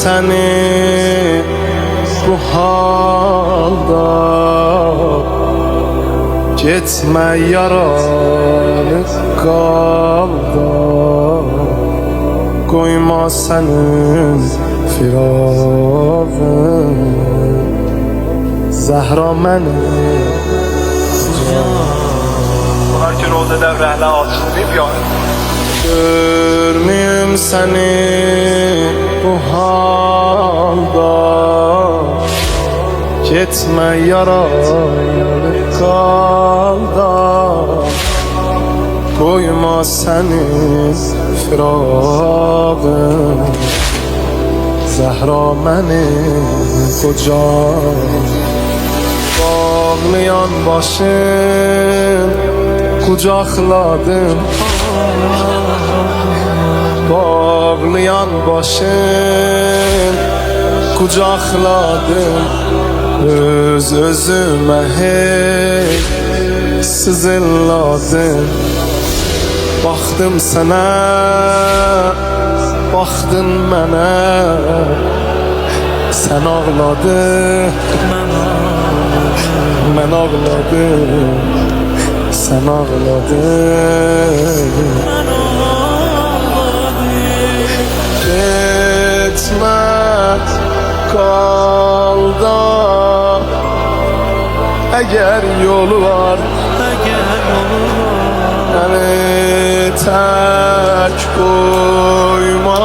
seni bu halda, gitme yaralı qalda, koyma senin firağın, Zəhra məni. Bunlar ki rolda dəvrəhlə alçılayıb ya. Görməyim səni bu halda, gitme yaralı qalda, koyma senin firağın, Zəhra məni qocan. Bağlayan başım kucakladım, bağlayan başım kucakladım, özüme hey sızılladım. Baktım sana, baktın mənə, sen ağladın, ben ağladım, sen ağladın. Gitme kal da, eğer yolu var, beni tek koyma.